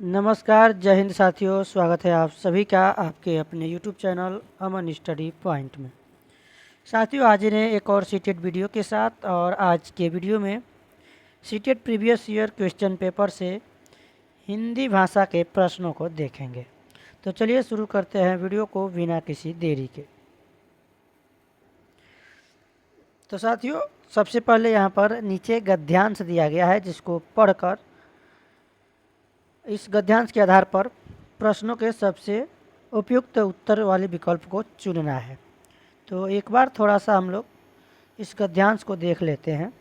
नमस्कार, जय हिंद साथियों। स्वागत है आप सभी का आपके अपने YouTube चैनल अमन स्टडी पॉइंट में। साथियों, आज इन्हें एक और सीटेट वीडियो के साथ, और आज के वीडियो में CTET previous year question paper से हिंदी भाषा के प्रश्नों को देखेंगे। तो चलिए शुरू करते हैं वीडियो को बिना किसी देरी के। तो साथियों, सबसे पहले यहाँ पर नीचे गद्यांश दिया गया है, जिसको पढ़कर इस गद्यांश के आधार पर प्रश्नों के सबसे उपयुक्त उत्तर वाले विकल्प को चुनना है। तो एक बार थोड़ा सा हम लोग इस गद्यांश को देख लेते हैं,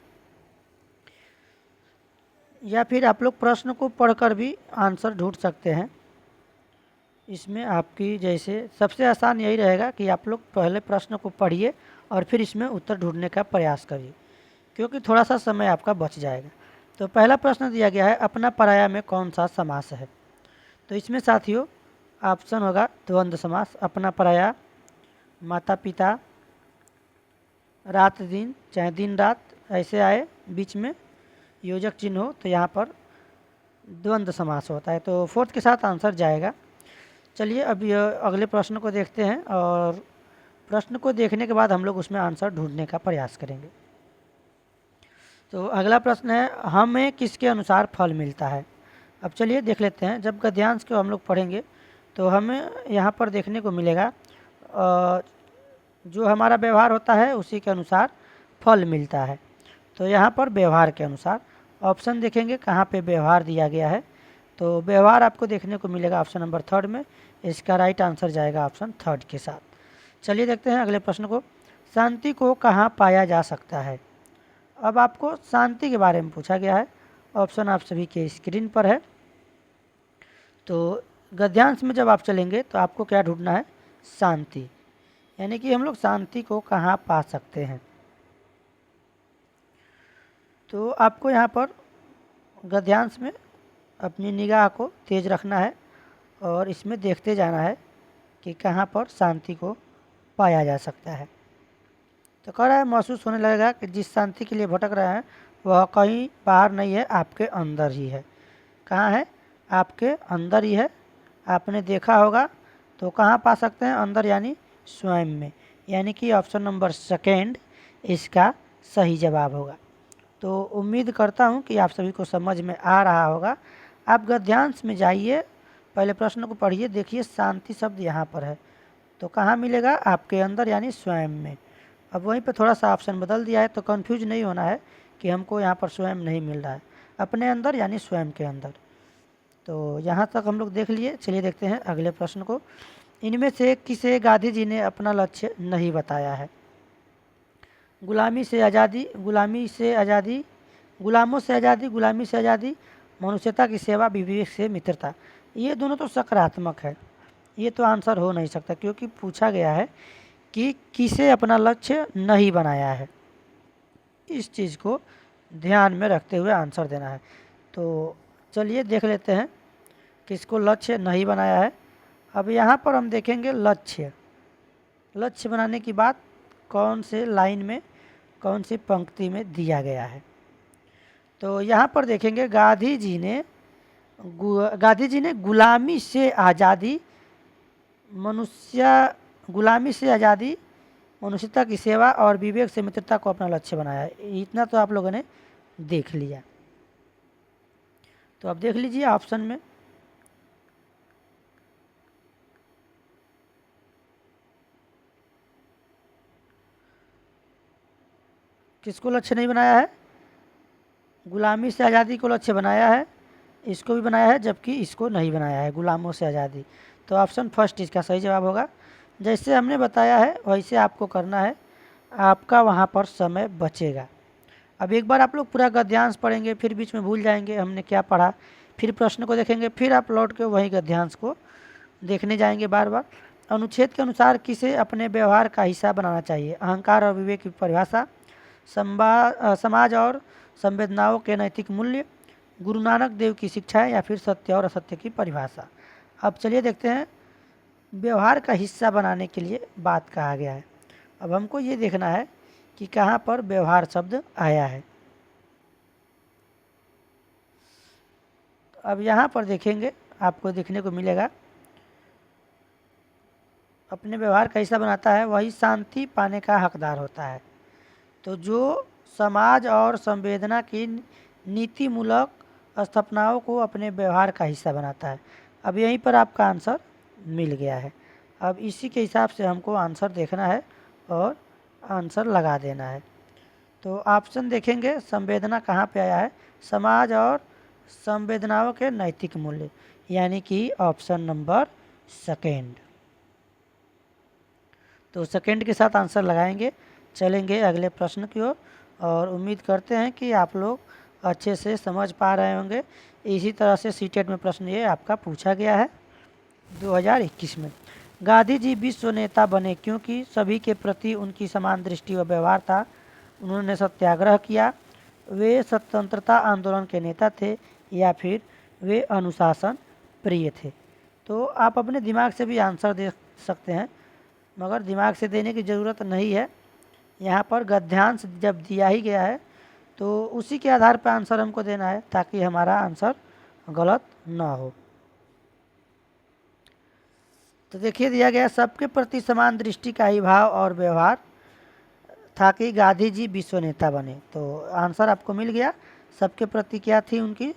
या फिर आप लोग प्रश्न को पढ़कर भी आंसर ढूंढ सकते हैं। इसमें आपकी जैसे सबसे आसान यही रहेगा कि आप लोग पहले प्रश्न को पढ़िए और फिर इसमें उत्तर ढूंढने का प्रयास करिए, क्योंकि थोड़ा सा समय आपका बच जाएगा। तो पहला प्रश्न दिया गया है, अपना पराया में कौन सा समास है। तो इसमें साथियों ऑप्शन होगा द्वंद्व समास। अपना पराया, माता पिता, रात दिन, चाहे दिन रात ऐसे आए, बीच में योजक चिन्ह हो, तो यहाँ पर द्वंद्व समास होता है। तो फोर्थ के साथ आंसर जाएगा। चलिए अब यह अगले प्रश्न को देखते हैं, और प्रश्न को देखने के बाद हम लोग उसमें आंसर ढूंढने का प्रयास करेंगे। तो अगला प्रश्न है, हमें किसके अनुसार फल मिलता है। अब चलिए देख लेते हैं। जब गद्यांश को हम लोग पढ़ेंगे तो हमें यहाँ पर देखने को मिलेगा जो हमारा व्यवहार होता है उसी के अनुसार फल मिलता है। तो यहाँ पर व्यवहार के अनुसार ऑप्शन देखेंगे कहाँ पे व्यवहार दिया गया है। तो व्यवहार आपको देखने को मिलेगा ऑप्शन नंबर थर्ड में। इसका राइट आंसर जाएगा ऑप्शन थर्ड के साथ। चलिए देखते हैं अगले प्रश्न को। शांति को कहाँ पाया जा सकता है। अब आपको शांति के बारे में पूछा गया है। ऑप्शन आप सभी के स्क्रीन पर है। तो गद्यांश में जब आप चलेंगे तो आपको क्या ढूंढना है, शांति, यानी कि हम लोग शांति को कहाँ पा सकते हैं। तो आपको यहाँ पर गद्यांश में अपनी निगाह को तेज रखना है और इसमें देखते जाना है कि कहाँ पर शांति को पाया जा सकता है। तो कह रहा है, महसूस होने लगेगा कि जिस शांति के लिए भटक रहे हैं वह कहीं बाहर नहीं है, आपके अंदर ही है। कहाँ है, आपके अंदर ही है। आपने देखा होगा। तो कहाँ पा सकते हैं, अंदर यानी स्वयं में, यानी कि ऑप्शन नंबर सेकेंड इसका सही जवाब होगा। तो उम्मीद करता हूँ कि आप सभी को समझ में आ रहा होगा। आप गद्यांश में जाइए, पहले प्रश्न को पढ़िए, देखिए शांति शब्द यहाँ पर है। तो कहाँ मिलेगा, आपके अंदर यानी स्वयं में। अब वहीं पर थोड़ा सा ऑप्शन बदल दिया है, तो कन्फ्यूज नहीं होना है कि हमको यहाँ पर स्वयं नहीं मिल रहा है। अपने अंदर यानी स्वयं के अंदर। तो यहाँ तक हम लोग देख लिए। चलिए देखते हैं अगले प्रश्न को। इनमें से किसे गांधी जी ने अपना लक्ष्य नहीं बताया है। गुलामी से आज़ादी, गुलामी से आज़ादी, गुलामों से आज़ादी, गुलामी से आज़ादी, मनुष्यता की सेवा, विवेक से मित्रता। ये दोनों तो सकारात्मक है, ये तो आंसर हो नहीं सकता, क्योंकि पूछा गया है कि किसे अपना लक्ष्य नहीं बनाया है। इस चीज़ को ध्यान में रखते हुए आंसर देना है। तो चलिए देख लेते हैं किसको लक्ष्य नहीं बनाया है। अब यहाँ पर हम देखेंगे लक्ष्य। लक्ष्य बनाने की बात कौन से लाइन में, कौन सी पंक्ति में दिया गया है। तो यहाँ पर देखेंगे गांधी जी ने गुलामी से आज़ादी, गुलामी से आज़ादी, मनुष्यता की सेवा और विवेक से मित्रता को अपना लक्ष्य बनाया है। इतना तो आप लोगों ने देख लिया। तो अब देख लीजिए ऑप्शन में। किसको लक्ष्य नहीं बनाया है, गुलामी से आज़ादी को लक्ष्य बनाया है, इसको भी बनाया है, जबकि इसको नहीं बनाया है, गुलामों से आज़ादी। तो ऑप्शन फर्स्ट इसका सही जवाब होगा। जैसे हमने बताया है वैसे आपको करना है, आपका वहाँ पर समय बचेगा। अब एक बार आप लोग पूरा गद्यांश पढ़ेंगे, फिर बीच में भूल जाएंगे हमने क्या पढ़ा, फिर प्रश्न को देखेंगे, फिर आप लौट के वही गद्यांश को देखने जाएंगे बार बार। अनुच्छेद के अनुसार किसे अपने व्यवहार का हिस्सा बनाना चाहिए। अहंकार और विवेक की परिभाषा, समाज और संवेदनाओं के नैतिक मूल्य, गुरु नानक देव की शिक्षाएं, या फिर सत्य और असत्य की परिभाषा। अब चलिए देखते हैं व्यवहार का हिस्सा बनाने के लिए बात कहा गया है। अब हमको ये देखना है कि कहाँ पर व्यवहार शब्द आया है। अब यहाँ पर देखेंगे आपको देखने को मिलेगा। अपने व्यवहार कैसा बनाता है, वही शांति पाने का हकदार होता है। तो जो समाज और संवेदना की नीतिमूलक स्थापनाओं को अपने व्यवहार का हिस्सा बनाता है। अब यहीं पर आपका आंसर मिल गया है। अब इसी के हिसाब से हमको आंसर देखना है और आंसर लगा देना है। तो ऑप्शन देखेंगे, संवेदना कहाँ पे आया है, समाज और संवेदनाओं के नैतिक मूल्य, यानी कि ऑप्शन नंबर सेकेंड। तो सेकेंड के साथ आंसर लगाएंगे। चलेंगे अगले प्रश्न की ओर और उम्मीद करते हैं कि आप लोग अच्छे से समझ पा रहे होंगे। इसी तरह से सीटेट में प्रश्न ये आपका पूछा गया है 2021 में। गांधी जी विश्व नेता बने क्योंकि सभी के प्रति उनकी समान दृष्टि व व्यवहार था। उन्होंने सत्याग्रह किया, वे स्वतंत्रता आंदोलन के नेता थे, या फिर वे अनुशासन प्रिय थे। तो आप अपने दिमाग से भी आंसर दे सकते हैं, मगर दिमाग से देने की ज़रूरत नहीं है। यहाँ पर गद्यांश जब दिया ही गया है तो उसी के आधार पर आंसर हमको देना है, ताकि हमारा आंसर गलत ना हो। तो देखिए दिया गया, सबके प्रति समान दृष्टि का ही भाव और व्यवहार था कि गांधी जी विश्व नेता बने। तो आंसर आपको मिल गया, सबके प्रति क्या थी उनकी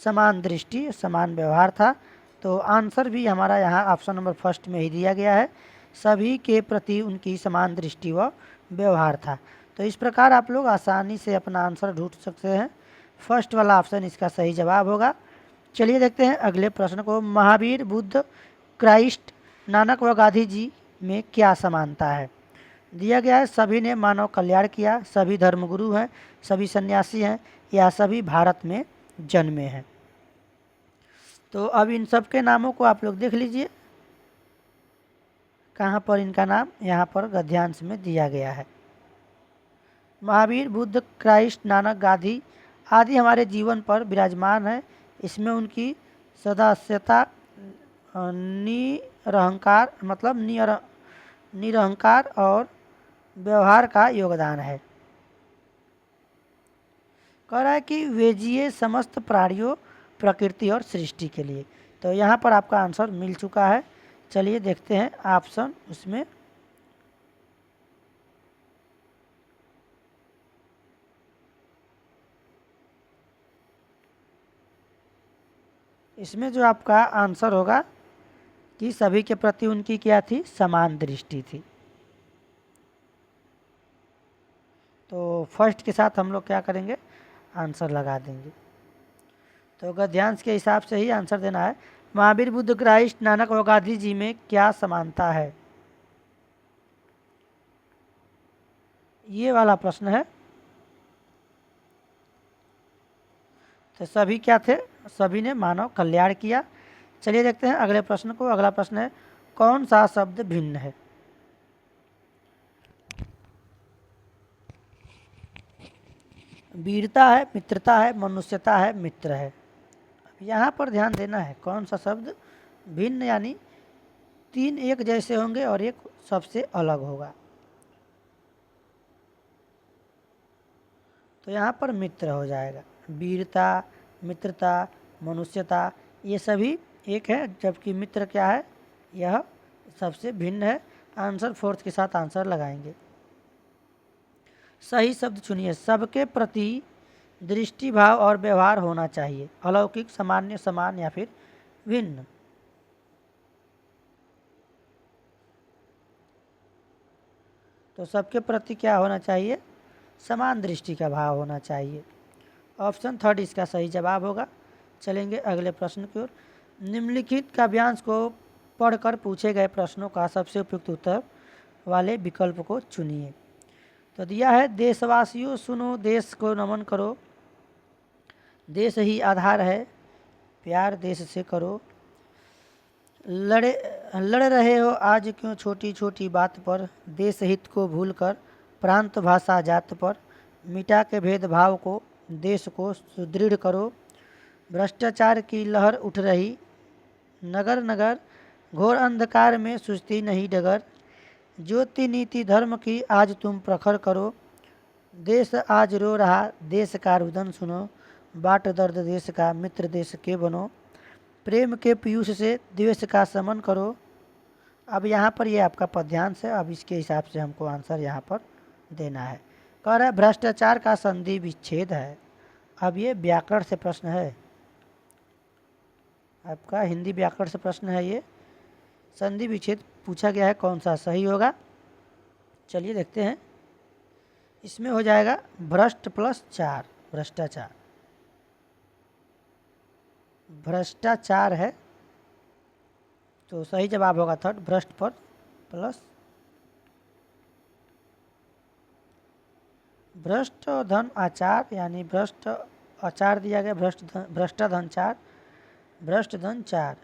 समान दृष्टि, समान व्यवहार था। तो आंसर भी हमारा यहाँ ऑप्शन नंबर फर्स्ट में ही दिया गया है, सभी के प्रति उनकी समान दृष्टि व व्यवहार था। तो इस प्रकार आप लोग आसानी से अपना आंसर ढूंढ सकते हैं। फर्स्ट वाला ऑप्शन इसका सही जवाब होगा। चलिए देखते हैं अगले प्रश्न को। महावीर, बुद्ध, क्राइस्ट, नानक व गांधी जी में क्या समानता है। दिया गया है, सभी ने मानव कल्याण किया, सभी धर्मगुरु हैं, सभी सन्यासी हैं, या सभी भारत में जन्मे हैं। तो अब इन सब के नामों को आप लोग देख लीजिए, कहाँ पर इनका नाम यहाँ पर गद्यांश में दिया गया है। महावीर, बुद्ध, क्राइस्ट, नानक, गांधी आदि हमारे जीवन पर विराजमान है। इसमें उनकी सदस्यता, निरहंकार मतलब निरहंकार और व्यवहार का योगदान है। कह रहा है कि वे जिए समस्त प्राणियों, प्रकृति और सृष्टि के लिए। तो यहाँ पर आपका आंसर मिल चुका है। चलिए देखते हैं ऑप्शन उसमें। इसमें जो आपका आंसर होगा कि सभी के प्रति उनकी क्या थी, समान दृष्टि थी। तो फर्स्ट के साथ हम लोग क्या करेंगे, आंसर लगा देंगे। तो गद्यांश के हिसाब से ही आंसर देना है। महावीर, बुद्ध, क्राइस्ट, नानक और गांधी जी में क्या समानता है, ये वाला प्रश्न है। तो सभी क्या थे, सभी ने मानव कल्याण किया। चलिए देखते हैं अगले प्रश्न को। अगला प्रश्न है, कौन सा शब्द भिन्न है। वीरता है, मित्रता है, मनुष्यता है, मित्र है। अब यहाँ पर ध्यान देना है, कौन सा शब्द भिन्न, यानी तीन एक जैसे होंगे और एक सबसे अलग होगा। तो यहाँ पर मित्र हो जाएगा। वीरता, मित्रता, मनुष्यता ये सभी एक है, जबकि मित्र क्या है, यह सबसे भिन्न है। आंसर फोर्थ के साथ आंसर लगाएंगे। सही शब्द चुनिए। सबके प्रति दृष्टि, भाव और व्यवहार होना चाहिए। अलौकिक, सामान्य, समान या फिर भिन्न। तो सबके प्रति क्या होना चाहिए, समान दृष्टि का भाव होना चाहिए। ऑप्शन थर्ड इसका सही जवाब होगा। चलेंगे अगले प्रश्न की ओर। निम्नलिखित काव्यांश को पढ़कर पूछे गए प्रश्नों का सबसे उपयुक्त उत्तर वाले विकल्प को चुनिए। तो दिया है, देशवासियों सुनो, देश को नमन करो, देश ही आधार है, प्यार देश से करो, लड़ रहे हो आज क्यों छोटी छोटी बात पर, देश हित को भूलकर प्रांत भाषा जात पर, मिटा के भेदभाव को देश को सुदृढ़ करो, भ्रष्टाचार की लहर उठ रही, नगर नगर घोर अंधकार में सुस्ती नहीं डगर, ज्योति नीति धर्म की आज तुम प्रखर करो, देश आज रो रहा देश का रुदन सुनो, बाट दर्द देश का मित्र देश के बनो, प्रेम के पीयूष से द्वेष का शमन करो। अब यहाँ पर ये आपका पद्यांश है, अब इसके हिसाब से हमको आंसर यहाँ पर देना है। कह रहा है भ्रष्टाचार का संधि विच्छेद है। अब ये व्याकरण से प्रश्न है, आपका हिंदी व्याकरण से प्रश्न है ये। संधि विच्छेद पूछा गया है, कौन सा सही होगा, चलिए देखते हैं। इसमें हो जाएगा भ्रष्ट प्लस चार, भ्रष्टाचार, भ्रष्टाचार है तो सही जवाब होगा थर्ड, भ्रष्ट पर प्लस भ्रष्ट धन आचार, यानी भ्रष्ट आचार दिया गया, भ्रष्ट धन चार, भ्रष्ट धन चार।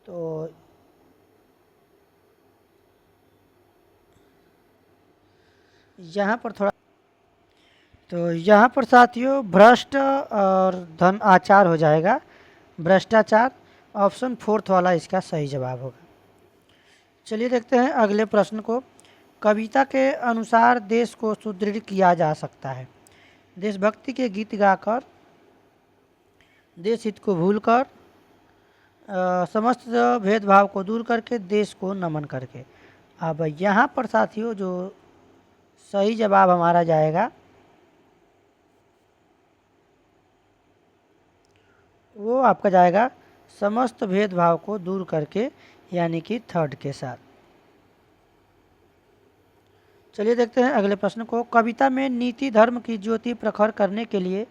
तो यहाँ पर थोड़ा, तो यहाँ पर साथियों भ्रष्ट और धन आचार हो जाएगा, भ्रष्टाचार। ऑप्शन फोर्थ वाला इसका सही जवाब होगा। चलिए देखते हैं अगले प्रश्न को। कविता के अनुसार देश को सुदृढ़ किया जा सकता है देशभक्ति के गीत गाकर, देश हित को भूलकर, समस्त भेदभाव को दूर करके, देश को नमन करके। अब यहाँ पर साथियों जो सही जवाब हमारा जाएगा वो आपका जाएगा समस्त भेदभाव को दूर करके, यानी कि थर्ड के साथ। चलिए देखते हैं अगले प्रश्न को। कविता में नीति धर्म की ज्योति प्रखर करने के लिए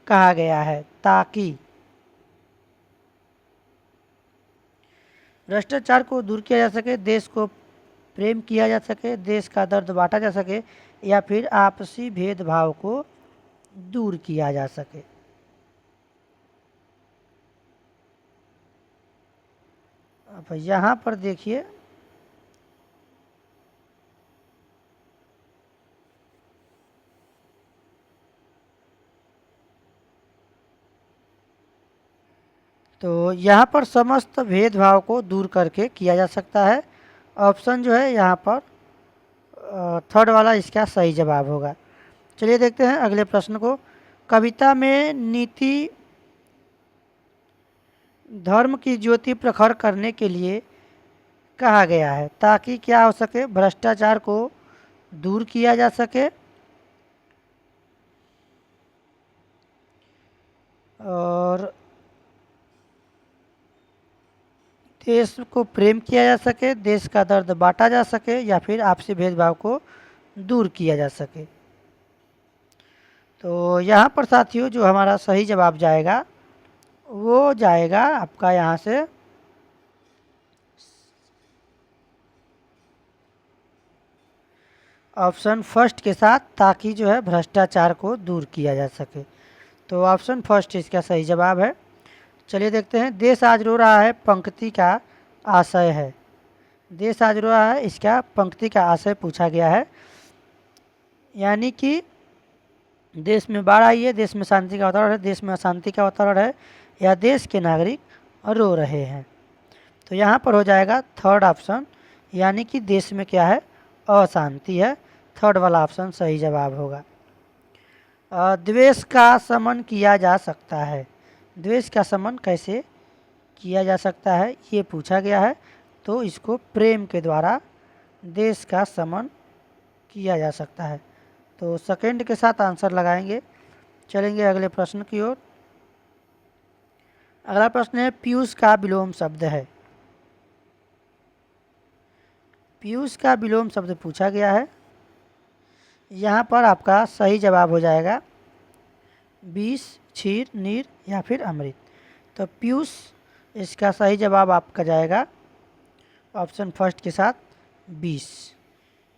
कहा गया है ताकि भ्रष्टाचार को दूर किया जा सके, देश को प्रेम किया जा सके, देश का दर्द बांटा जा सके, या फिर आपसी भेदभाव को दूर किया जा सके। अब यहाँ पर देखिए तो यहाँ पर समस्त भेदभाव को दूर करके किया जा सकता है। ऑप्शन जो है यहाँ पर थर्ड वाला इसका सही जवाब होगा। चलिए देखते हैं अगले प्रश्न को। कविता में नीति धर्म की ज्योति प्रखर करने के लिए कहा गया है ताकि क्या हो सके, भ्रष्टाचार को दूर किया जा सके और देश को प्रेम किया जा सके, देश का दर्द बांटा जा सके, या फिर आपसी भेदभाव को दूर किया जा सके। तो यहाँ पर साथियों जो हमारा सही जवाब जाएगा वो जाएगा आपका यहाँ से ऑप्शन फर्स्ट के साथ, ताकि जो है भ्रष्टाचार को दूर किया जा सके। तो ऑप्शन फर्स्ट इसका सही जवाब है। चलिए देखते हैं। देश आज रो रहा है पंक्ति का आशय है, देश आज रो रहा है इसका पंक्ति का आशय पूछा गया है, यानी कि देश में बाढ़ आई है, देश में शांति का वातावरण है, देश में अशांति का वातावरण है, या देश के नागरिक रो रहे हैं। तो यहाँ पर हो जाएगा थर्ड ऑप्शन, यानी कि देश में क्या है, अशांति है। थर्ड वाला ऑप्शन सही जवाब होगा। द्वेष का शमन किया जा सकता है, द्वेष का शमन कैसे किया जा सकता है ये पूछा गया है। तो इसको प्रेम के द्वारा देश का शमन किया जा सकता है। तो सेकंड के साथ आंसर लगाएंगे। चलेंगे अगले प्रश्न की ओर। अगला प्रश्न है पीयूष का विलोम शब्द है, पीयूष का विलोम शब्द पूछा गया है। यहाँ पर आपका सही जवाब हो जाएगा विष, क्षीर, नीर या फिर अमृत। तो पीयूष इसका सही जवाब आपका जाएगा ऑप्शन फर्स्ट के साथ विष।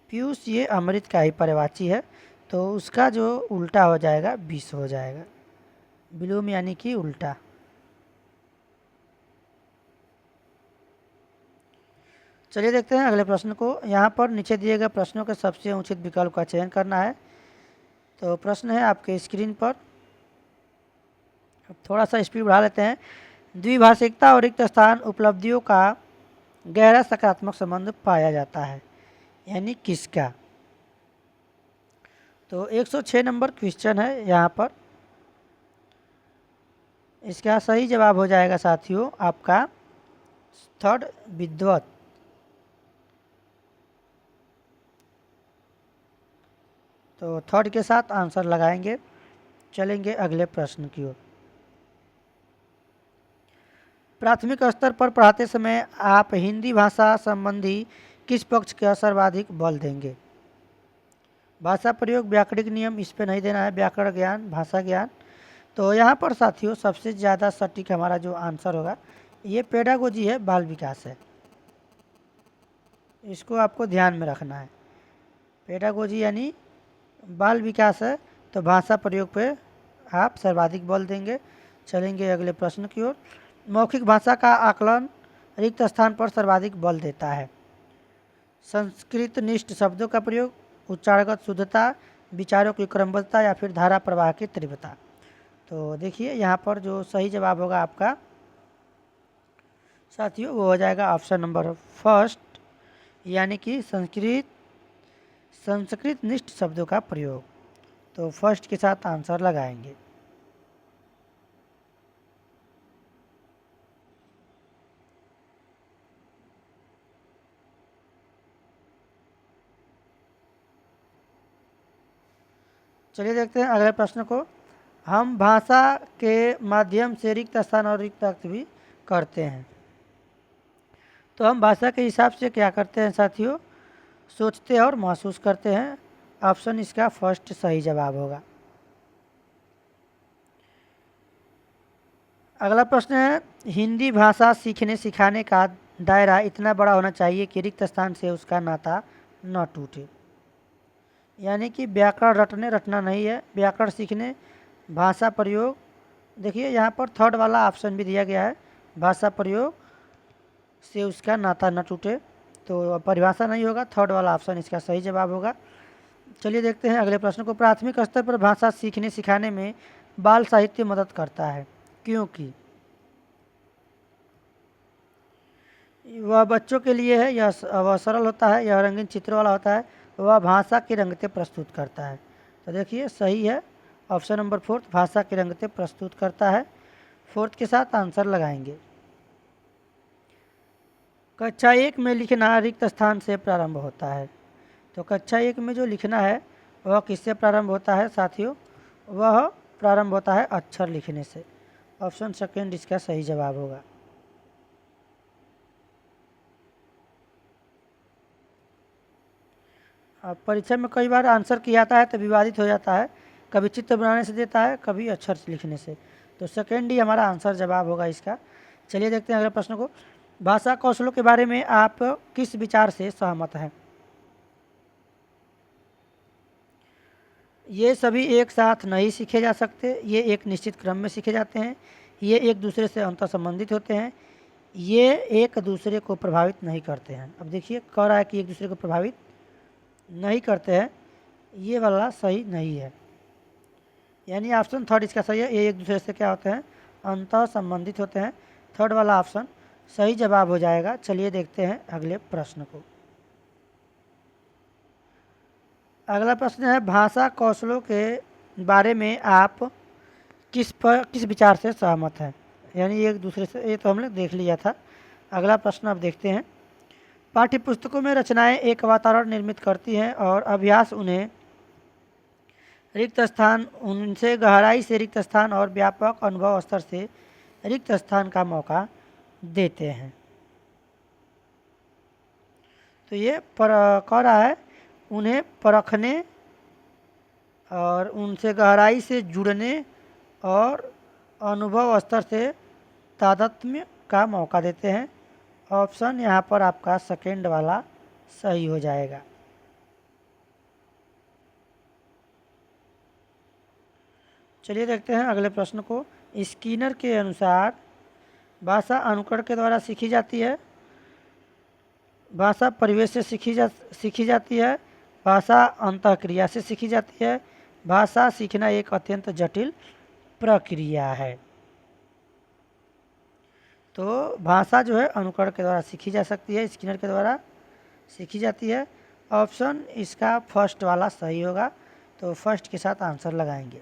पीयूष ये अमृत का ही पर्यायवाची है, तो उसका जो उल्टा हो जाएगा विष हो जाएगा। विलोम यानी कि उल्टा। चलिए देखते हैं अगले प्रश्न को। यहाँ पर नीचे दिए गए प्रश्नों के सबसे उचित विकल्प का चयन करना है। तो प्रश्न है आपके स्क्रीन पर, अब थोड़ा सा स्पीड बढ़ा लेते हैं। द्विभाषिकता और रिक्त स्थान उपलब्धियों का गहरा सकारात्मक संबंध पाया जाता है, यानी किसका। तो 106 नंबर क्वेश्चन है यहाँ पर। इसका सही जवाब हो जाएगा साथियों आपका थर्ड, विद्वत। तो थर्ड के साथ आंसर लगाएंगे। चलेंगे अगले प्रश्न की ओर। प्राथमिक स्तर पर पढ़ाते समय आप हिंदी भाषा संबंधी किस पक्ष का सर्वाधिक बल देंगे? भाषा प्रयोग, व्याकरणिक नियम, इस पे नहीं देना है, व्याकरण ज्ञान, भाषा ज्ञान। तो यहाँ पर साथियों सबसे ज़्यादा सटीक हमारा जो आंसर होगा ये पेडागोजी है, बाल विकास है। इसको आपको ध्यान में रखना है। पेडागोजी यानी बाल विकास है, तो भाषा प्रयोग पे आप सर्वाधिक बल देंगे। चलेंगे अगले प्रश्न की ओर। मौखिक भाषा का आकलन रिक्त स्थान पर सर्वाधिक बल देता है? संस्कृत निष्ठ शब्दों का प्रयोग, उच्चारणगत शुद्धता, विचारों की क्रमबद्धता या फिर धारा प्रवाह की तीव्रता। तो देखिए यहाँ पर जो सही जवाब होगा आपका साथियों वो हो जाएगा ऑप्शन नंबर फर्स्ट, यानी कि संस्कृत निष्ठ शब्दों का प्रयोग। तो फर्स्ट के साथ आंसर लगाएंगे। चलिए देखते हैं अगले प्रश्न को। हम भाषा के माध्यम से रिक्त स्थान और रिक्त अर्थ भी करते हैं। तो हम भाषा के हिसाब से क्या करते हैं साथियों? सोचते और महसूस करते हैं। ऑप्शन इसका फर्स्ट सही जवाब होगा। अगला प्रश्न है, हिंदी भाषा सीखने सिखाने का दायरा इतना बड़ा होना चाहिए कि रिक्त स्थान से उसका नाता न टूटे। यानी कि व्याकरण रटने रटना नहीं है, व्याकरण सीखने, भाषा प्रयोग। देखिए यहाँ पर थर्ड वाला ऑप्शन भी दिया गया है, भाषा प्रयोग से उसका नाता न टूटे। तो परिभाषा नहीं होगा, थर्ड वाला ऑप्शन इसका सही जवाब होगा। चलिए देखते हैं अगले प्रश्न को। प्राथमिक स्तर पर भाषा सीखने सिखाने में बाल साहित्य मदद करता है, क्योंकि वह बच्चों के लिए है, वह सरल होता है, यह रंगीन चित्रों वाला होता है, वह भाषा की रंगतें प्रस्तुत करता है। तो देखिए सही है ऑप्शन नंबर फोर्थ, भाषा की रंगतें प्रस्तुत करता है। फोर्थ के साथ आंसर लगाएंगे। कक्षा 1 में लिखना रिक्त स्थान से प्रारंभ होता है। तो कक्षा 1 में जो लिखना है वह किससे प्रारंभ होता है साथियों? वह प्रारंभ होता है अक्षर लिखने से। ऑप्शन सेकेंड इसका सही जवाब होगा। परीक्षा में कई बार आंसर किया जाता है तो विवादित हो जाता है, कभी चित्र बनाने से देता है, कभी अक्षर लिखने से। तो सेकेंड ही हमारा आंसर जवाब होगा इसका। चलिए देखते हैं अगले प्रश्न को। भाषा कौशलों के बारे में आप किस विचार से सहमत हैं? ये सभी एक साथ नहीं सीखे जा सकते, ये एक निश्चित क्रम में सीखे जाते हैं, ये एक दूसरे से अंतर संबंधित होते हैं, ये एक दूसरे को प्रभावित नहीं करते हैं। अब देखिए कह रहा है कि एक दूसरे को प्रभावित नहीं करते हैं, ये वाला सही नहीं है, यानी ऑप्शन थर्ड इसका सही है। ये एक दूसरे से क्या होते हैं? अंतर संबंधित होते हैं। थर्ड वाला ऑप्शन सही जवाब हो जाएगा। चलिए देखते हैं अगले प्रश्न को। अगला प्रश्न है, भाषा कौशलों के बारे में आप किस विचार से सहमत हैं? यानी एक दूसरे से, ये तो हमने देख लिया था। अगला प्रश्न अब देखते हैं। पाठ्यपुस्तकों में रचनाएं एक वातावरण निर्मित करती हैं और अभ्यास उन्हें रिक्त स्थान, उनसे गहराई से रिक्त स्थान और व्यापक अनुभव स्तर से रिक्त स्थान का मौका देते हैं। तो ये कह रहा है उन्हें परखने और उनसे गहराई से जुड़ने और अनुभव स्तर से तादात्म्य का मौका देते हैं। ऑप्शन यहाँ पर आपका सेकेंड वाला सही हो जाएगा। चलिए देखते हैं अगले प्रश्न को। स्किनर के अनुसार भाषा अनुकरण के द्वारा सीखी जाती है, भाषा परिवेश से सीखी जाती है, भाषा अंतःक्रिया से सीखी जाती है, भाषा सीखना एक अत्यंत जटिल प्रक्रिया है। तो भाषा जो है अनुकरण के द्वारा सीखी जा सकती है, स्किनर के द्वारा सीखी जाती है। ऑप्शन इसका फर्स्ट वाला सही होगा। तो फर्स्ट के साथ आंसर लगाएंगे।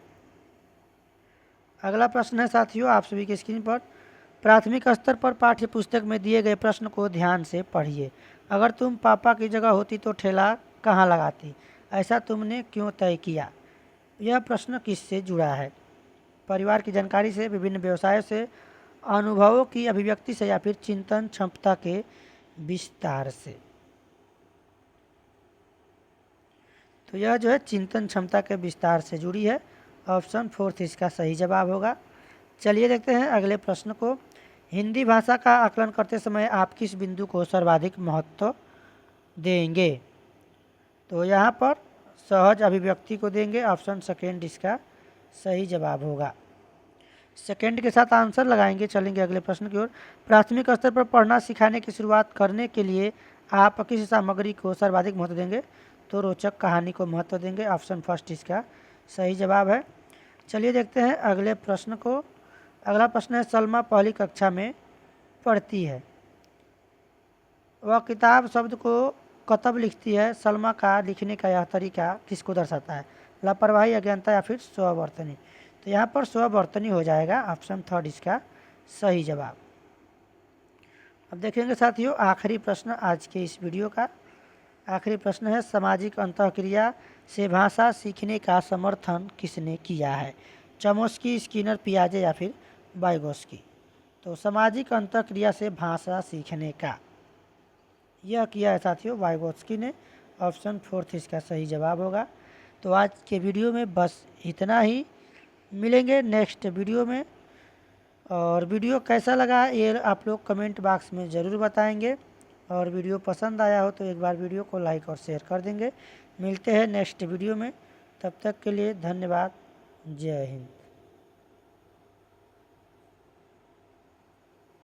अगला प्रश्न है साथियों आप सभी की स्क्रीन पर, प्राथमिक स्तर पर पाठ्य पुस्तक में दिए गए प्रश्न को ध्यान से पढ़िए। अगर तुम पापा की जगह होती तो ठेला कहाँ लगाती, ऐसा तुमने क्यों तय किया। यह प्रश्न किससे जुड़ा है, परिवार की जानकारी से, विभिन्न व्यवसायों से, अनुभवों की अभिव्यक्ति से, या फिर चिंतन क्षमता के विस्तार से। तो यह जो है चिंतन क्षमता के विस्तार से जुड़ी है। ऑप्शन 4 इसका सही जवाब होगा। चलिए देखते हैं अगले प्रश्न को। हिंदी भाषा का आकलन करते समय आप किस बिंदु को सर्वाधिक महत्व देंगे। तो यहाँ पर सहज अभिव्यक्ति को देंगे। ऑप्शन सेकेंड इसका सही जवाब होगा। सेकेंड के साथ आंसर लगाएंगे। चलेंगे अगले प्रश्न की ओर। प्राथमिक स्तर पर पढ़ना सिखाने की शुरुआत करने के लिए आप किस सामग्री को सर्वाधिक महत्व देंगे। तो रोचक कहानी को महत्व देंगे। ऑप्शन फर्स्ट इसका सही जवाब है। चलिए देखते हैं अगले प्रश्न को। अगला प्रश्न है, सलमा पहली कक्षा में पढ़ती है, वह किताब शब्द को कतब लिखती है। सलमा का लिखने का यह तरीका किसको दर्शाता है, लापरवाही, अज्ञानता, या फिर स्ववर्तनी। तो यहाँ पर स्ववर्तनी हो जाएगा। ऑप्शन थर्ड इसका सही जवाब। अब देखेंगे साथियों आखिरी प्रश्न आज के इस वीडियो का। आखिरी प्रश्न है, सामाजिक अंतःक्रिया से भाषा सीखने का समर्थन किसने किया है। चमोस्की, स्किनर, पियाजे, या फिर वाइगोस्की। तो सामाजिक अंतःक्रिया से भाषा सीखने का यह किया है साथियों वाइगोस्की ने। ऑप्शन फोर्थ इसका सही जवाब होगा। तो आज के वीडियो में बस इतना ही। मिलेंगे नेक्स्ट वीडियो में। और वीडियो कैसा लगा ये आप लोग कमेंट बॉक्स में ज़रूर बताएंगे। और वीडियो पसंद आया हो तो एक बार वीडियो को लाइक और शेयर कर देंगे। मिलते हैं नेक्स्ट वीडियो में, तब तक के लिए धन्यवाद। जय हिंद।